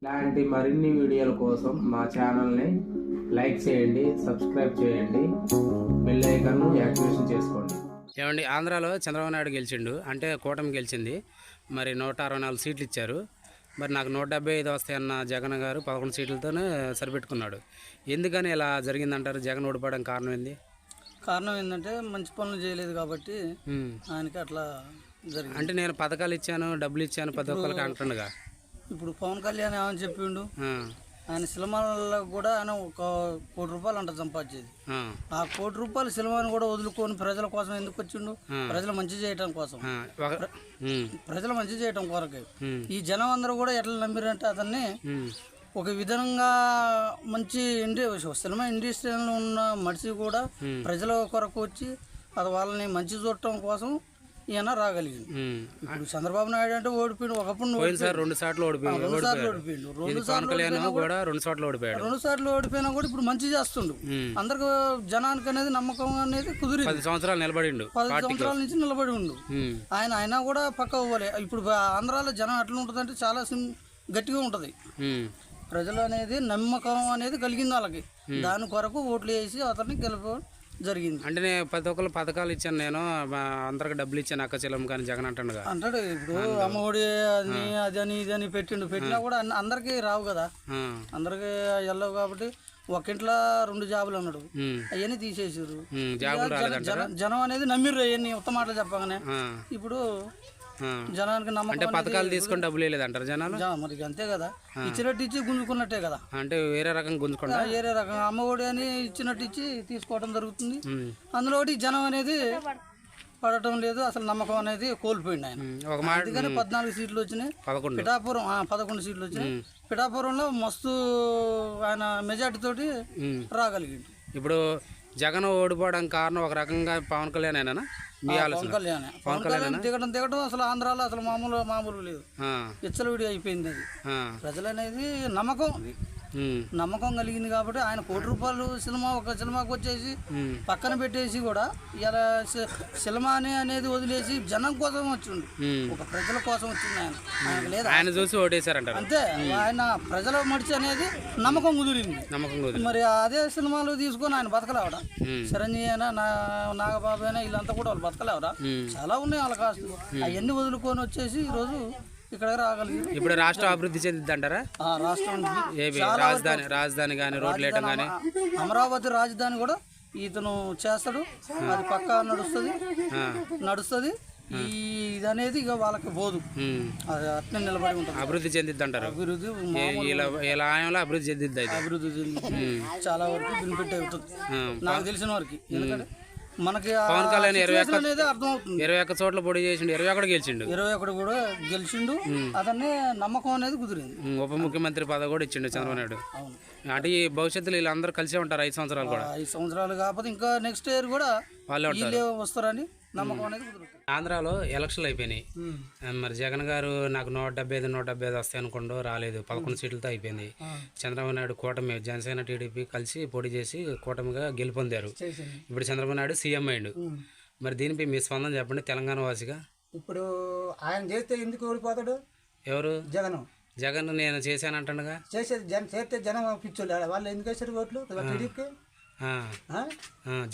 ఇలాంటి మరిన్ని వీడియోల కోసం మా ఛానల్ని లైక్ చేయండి, సబ్స్క్రైబ్ చేయండి, బెల్ ఐకాన్ను యాక్టివేషన్ చేసుకోండి. ఏమండి, ఆంధ్రాలో చంద్రబాబు నాయుడు గెలిచిండు, అంటే కూటమి గెలిచింది. మరి 164 సీట్లు ఇచ్చారు. మరి నాకు 175 వస్తాయన్న జగన్ గారు 11 సీట్లతోనే సరిపెట్టుకున్నాడు. ఎందుకని ఇలా జరిగిందంటారు? జగన్ ఓడిపోవడం కారణం ఏంది? కారణం ఏంటంటే మంచి పనులు చేయలేదు కాబట్టి ఆయనకి అట్లా జరిగింది. అంటే నేను పథకాలు ఇచ్చాను, డబ్బులు ఇచ్చాను ప్రతి ఒక్కరికి అంటుండగా. ఇప్పుడు పవన్ కళ్యాణ్ ఏమని చెప్పిండు, ఆయన సినిమాలలో కూడా ఆయన 1 కోటి రూపాయలు అంట సంపాదించేది. ఆ 1 కోటి రూపాయలు సినిమాని కూడా వదులుకొని ప్రజల కోసం ఎందుకు వచ్చిండు? ప్రజలు మంచి చేయటం కోసం, ప్రజలు మంచి చేయటం కొరకే. ఈ జనం అందరూ కూడా ఎట్లా నమ్మిరంటే అతన్ని ఒక విధంగా మంచి సినిమా ఇండస్ట్రీలో ఉన్న మనిషి కూడా ప్రజల కొరకు వచ్చి అది వాళ్ళని మంచి చూడటం కోసం ఈయన రాగలిగింది. ఇప్పుడు చంద్రబాబు నాయుడు అంటే ఓడిపోయిండు. ఒకప్పుడు 2 సార్లు ఓడిపోయిండు. 2 సార్లు ఓడిపోయినా కూడా ఇప్పుడు మంచి చేస్తుండు. అందరికి జనానికి అనేది నమ్మకం అనేది కుదిరింది. 10 సంవత్సరాలు నిలబడిండు. 10 సంవత్సరాల నుంచి నిలబడి ఉండు. ఆయన అయినా కూడా పక్క అవ్వాలి. ఇప్పుడు ఆంధ్రాలో జనం ఎట్లా ఉంటుంది అంటే చాలా గట్టిగా ఉంటుంది. ప్రజలు అనేది నమ్మకం అనేది కలిగింది వాళ్ళకి. దాని కొరకు ఓట్లు వేసి అతన్ని గెలపడం జరిగింది. అంటే నేను ప్రతి ఒక్కరు పథకాలు ఇచ్చాను, నేను అందరికి డబ్బులు ఇచ్చాను, అక్క చెల్లం కానీ జగన్ అంటాడు అంటాడు. ఇప్పుడు అమ్మఒడి అని అది అని ఇది అని పెట్టినా కూడా అందరికి రావు కదా, అందరికి వెళ్ళవు. కాబట్టి ఒకింట్లో 2 జాబులు అన్నాడు, అవన్నీ తీసేసారు. జనం అనేది నమ్మిర్రు అవన్నీ ఉత్తమ మాటలు చెప్పగానే. ఇప్పుడు జనానికి నమ్మకం, అంటే పథకాలు తీసుకొని డబ్బులు వేయలేదంటారు జనాలు. మరి అంతే కదా, ఇచ్చినట్టు ఇచ్చి గుంజుకున్నట్టే కదా. అంటే వేరే రకంగా గుంజుకుంటా, వేరే రకంగా అమ్మఒడి అని ఇచ్చినట్టు ఇచ్చి తీసుకోవడం జరుగుతుంది. అందులో ఒకటి జనం అనేది పడటం లేదు, అసలు నమ్మకం అనేది కోల్పోయింది ఆయన. అందుకని 14 సీట్లు వచ్చినాయి. పిఠాపురం 11 సీట్లు వచ్చినాయి. పిఠాపురంలో మస్తు ఆయన మెజార్టీ తోటి రాగలిగింది. ఇప్పుడు జగన్ ఓడిపోవడానికి కారణం ఒక రకంగా పవన్ కళ్యాణ్ అయినా పవన్ కళ్యాణ్ దిగడం అసలు ఆంధ్రాలో అసలు మామూలు లేదు, విచ్చలవిడి అయిపోయింది. అది ప్రజలు అనేది నమ్మకం కలిగింది కాబట్టి ఆయన 1 కోటి రూపాయలు ఒక సినిమాకి వచ్చేసి పక్కన పెట్టేసి కూడా ఇలా సినిమాని అనేది వదిలేసి జనం కోసం వచ్చిండు, ఒక ప్రజల కోసం వచ్చింది. ఆయన లేదు, ఆయన చూసి ఓటేశారంట. అంతే, ఆయన ప్రజల మడిచి అనేది నమ్మకం కుదిరింది. మరి అదే సినిమాలు తీసుకొని ఆయన బతకలేవడా? చిరంజీవి అయినా నాగబాబు అయినా వీళ్ళంతా కూడా వాళ్ళు బతకలేవరా? చాలా ఉన్నాయి వాళ్ళ కాస్త. అవన్నీ వదులుకొని వచ్చేసి ఈరోజు ఇక్కడ రాగలిగింది. ఇప్పుడు రాష్ట్రం అభివృద్ధి చెందిద్ది అంటారా? రాష్ట్రం రాజధాని కానీ రోడ్లు వేయటం కానీ, అమరావతి రాజధాని కూడా ఇతను చేస్తాడు. అది పక్కా నడుస్తుంది. ఇది అనేది ఇక వాళ్ళకి పోదు, అది అట్నే నిలబడి ఉంటుంది. అభివృద్ధి చెందిద్ది అంటారు. ఇలా ఆయనలో అభివృద్ధి చెందిద్ది. చాలా వరకు బెనిఫిట్ అవుతుంది నాకు తెలిసిన వరకు. ఎందుకంటే మనకి పవన్ కళ్యాణ్ 21 చోట్ల పోటీ చేసిండు, 21 గెలిచిండు. 21 కూడా గెలిచిండు. అతన్ని నమ్మకం అనేది కుదిరింది. ఉప ముఖ్యమంత్రి పదవి కూడా ఇచ్చిండు చంద్రబాబు నాయుడు. అంటే ఈ భవిష్యత్తులో వీళ్ళందరూ కలిసే ఉంటారు 5 సంవత్సరాలు కూడా. 5 సంవత్సరాలు కాకపోతే ఇంకా నెక్స్ట్ ఇయర్ కూడా వాళ్ళే వస్తారని నమ్మకం అనేది కుదురుతుంది. ఆంధ్రాలో ఎలక్షన్లు అయిపోయినాయి. మరి జగన్ గారు నాకు 175 వస్తాయి అనుకోండు, రాలేదు. 11 సీట్లతో అయిపోయింది. చంద్రబాబు నాయుడు కూటమి జనసేన టీడీపీ కలిసి పోటీ చేసి కూటమిగా గెలుపొందారు. ఇప్పుడు చంద్రబాబు నాయుడు సీఎం అయ్యిండు. మరి దీనిపై మీ స్పందన చెప్పండి, తెలంగాణ వాసిగా. ఇప్పుడు ఆయన చేస్తే ఎందుకు ఓడిపోతాడు? ఎవరు? జగన్ నేను చేశాను అంటుండగా. చేస్తే జనం పిచ్చోళ్ళు, వాళ్ళు ఎందుకు వేసారు ఓట్లు టీడీపీకి?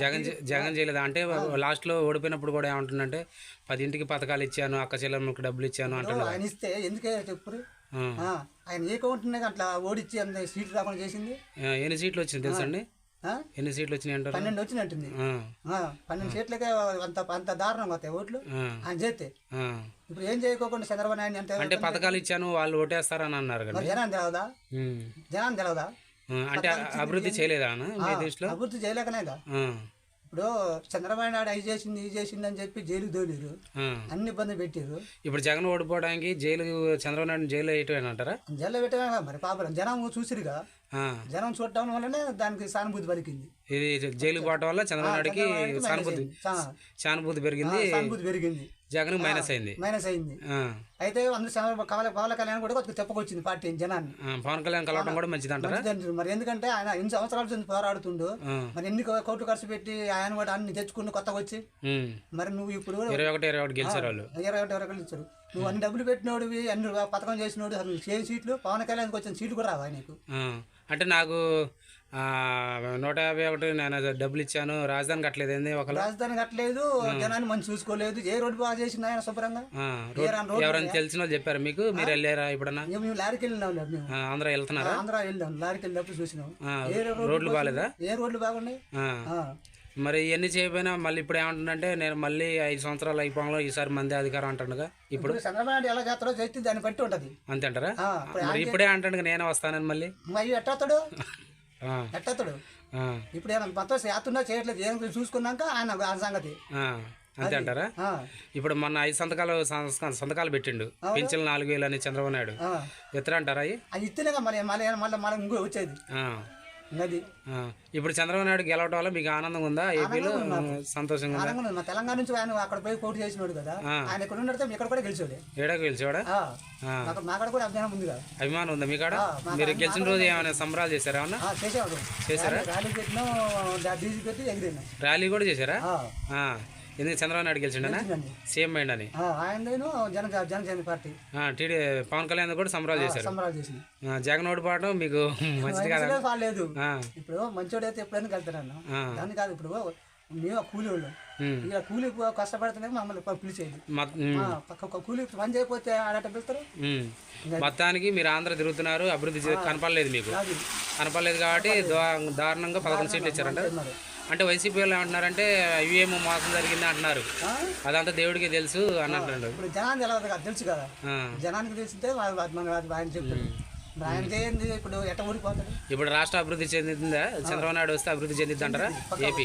జగన్ చేయలేదు అంటే లాస్ట్లో ఓడిపోయినప్పుడు కూడా ఏమంటుందంటే 10 పథకాలు ఇచ్చాను, అక్క చెల్లెమ్మకి డబ్బులు ఇచ్చాను అంటున్నాడు. ఆయన ఇస్తే ఎందుకే చెప్పు, ఆయన ఏ కౌంటున్నాయి అట్లా ఓడిచ్చి అంత సీట్లు రాకుండా చేసింది. ఎన్ని సీట్లు వచ్చింది తెలుసండి? ఎన్ని సీట్లు వచ్చినాయి అంటారు? 12 వచ్చినట్టుంది. 12 సీట్లకే అంత దారుణంగా వస్తాయి ఓట్లు ఆయన చేస్తే. ఇప్పుడు ఏం చేయకోకుండా చంద్రబాబు నాయుడు అంటే పథకాలు ఇచ్చాను వాళ్ళు ఓటేస్తారని అన్నారు కదా. జనం తెలవదా? అంటే అభివృద్ధి చేయలేదా మీ దృష్టిలో? అభివృద్ధి చేయలేకనేగా. ఇప్పుడు చంద్రబాబు నాయుడు ఇది చేసింది అని చెప్పి జైలుకి తోలేరు, అన్ని ఇబ్బంది పెట్టారు. ఇప్పుడు జగన్ ఓడిపోవడానికి చంద్రబాబు నాయుడు జైలు వేయటమేనంటారా? జైల్లో పెట్టామే మరి పాపం జనం చూసిరుగా. జనం చూడటం వల్లనే దానికి సానుభూతి పలికింది. ఇది జైలుకి పోవటం వల్ల చంద్రబాబు నాయుడికి సానుభూతి పెరిగింది, జగన్ మైనస్ అయింది. అయితే పవన్ కళ్యాణ్ కూడా కొద్దిగా చెప్పుకొచ్చింది పార్టీ జనాన్ని. పవన్ కళ్యాణ్ కలవడం కూడా మంచిది అంటారా? మరి ఎందుకంటే ఆయన 8 సంవత్సరాల నుంచి పోరాడుతుండు, మరి ఎన్ని కోట్లు ఖర్చు పెట్టి ఆయన కూడా అన్ని తెచ్చుకుంటూ కొత్తగా వచ్చి, మరి నువ్వు ఇప్పుడు 21 గెలిచారు వాళ్ళు. 21 గెలిచారు. నువ్వు అన్ని డబ్బులు పెట్టినోడివి, అన్ని పథకం చేసినోడు, అసలు చేయి సీట్లు పవన్ కళ్యాణ్కి వచ్చిన సీట్లు కూడా రావా నీకు? అంటే నాకు 151 నేను డబ్బులు ఇచ్చాను, రాజధాని కట్టలేదు ఏంది ఒకళ్ళు? రాజధాని కట్టలేదు, జనాన్ని మంచి చూసుకోలేదు, ఏ రోడ్డు బాగా చేసింది ఆయన శుభ్రంగా? ఎవరైనా తెలిసిన వాళ్ళు చెప్పారు మీకు? మీరు వెళ్ళారా ఇప్పుడన్నా? మేము లారీకి వెళ్ళినాం, మేము ఆంధ్ర వెళ్తున్నారా? ఆంధ్ర వెళ్ళాం, లారీకి వెళ్ళినప్పుడు చూసినాం. రోడ్లు బాగాలేదా? ఏ రోడ్లు బాగున్నాయి? మరి ఇవన్నీ చేయకపోయినా మళ్ళీ ఇప్పుడు ఏమంటుందంటే నేను మళ్ళీ 5 సంవత్సరాలు అయిపోవడంలో ఈసారి మంది అధికారం అంటుండగా ఇప్పుడు చంద్రబాబు నాయుడు ఎలా చేస్తారో చేస్తే దాన్ని బట్టి ఉంటది. అంతే అంటారా? మరి ఇప్పుడే అంటాడు నేనే వస్తానని మళ్ళీ అయ్యి ఎట్టతాడు ఇప్పుడు ఆయన మొత్తం చేస్తున్నా చేయట్లేదు, ఏం చూసుకున్నాక ఆయన సంగతి అంతే అంటారా? ఇప్పుడు మొన్న 5 సంతకాలు పెట్టిండు, పింఛన్లు 4,000 అని చంద్రబాబు నాయుడు ఎత్తరా అంటారా? అది ఇస్తేనే మళ్ళీ మళ్ళీ మళ్ళీ మళ్ళీ ఇంకో వచ్చేది అది. ఇప్పుడు చంద్రబాబు నాయుడు గెలవడం వల్ల మీకు ఆనందంగా ఉందా? ఏపీలో సంతోషంగా ఉందా? మా తెలంగాణ నుంచి ఆయన అక్కడ పోయి పోటీ చేసినాడు కదా, ఆయన ఇక్కడ ఉండడితే ఇక్కడ కూడా గెలిచాడు. ఏడాకు గెలిచాడా? మాకాడ కూడా అభిమానం ఉంది కదా. అభిమానం ఉందా మీకాడ? మీరు గెలిచిన రోజు ఏమైనా సంబరాలు చేశారా? ఏమన్నా చేశారా? ర్యాలీ పెట్టినా, డీజీ పెట్టి ఎగిరినా. ర్యాలీ కూడా చేశారా? ఎందుకు చంద్రబాబు నాయుడు గెలిచిండనా? సీఎం అయిండని ఆయన జనసేన పార్టీ పవన్ కళ్యాణ్ కూడా సంబరాలు చేశారు. జగన్ ఓడిపోవడం మీకు మంచిది కదా? లేదు ఇప్పుడు మంచోడు అయితే ఎప్పుడైనా వెళ్తారన్న, దాన్ని కాదు. ఇప్పుడు మేము కూలి వాళ్ళు, ఇక కూలి కష్టపడుతున్నాం, మమ్మల్ని పిలిచేది. కూలి పని చేయకపోతే ఆడట పిలుస్తారు. మొత్తానికి మీరు ఆంధ్ర తిరుగుతున్నారు, అభివృద్ధి కనపడలేదు మీకు. కనపడలేదు కాబట్టి దారుణంగా 11 సీట్లు ఇచ్చారంట. అంటే వైసీపీ వాళ్ళు ఏమంటున్నారంటే IVM మోసం జరిగింది అంటున్నారు, అదంతా దేవుడికి తెలుసు అని అంటున్నాడు. ఇప్పుడు జనానికి ఎలా తెలుసు కదా, జనానికి తెలిసితే ఆయన చెప్తారు. ఆయన చేయండి ఇప్పుడు ఎట్ట ఊడిపోతాడు. ఇప్పుడు రాష్ట్ర అభివృద్ధి చెందుతుందా? చంద్రబాబు నాయుడు వస్తే అభివృద్ధి చెందిద్ది అంటారా ఏపీ?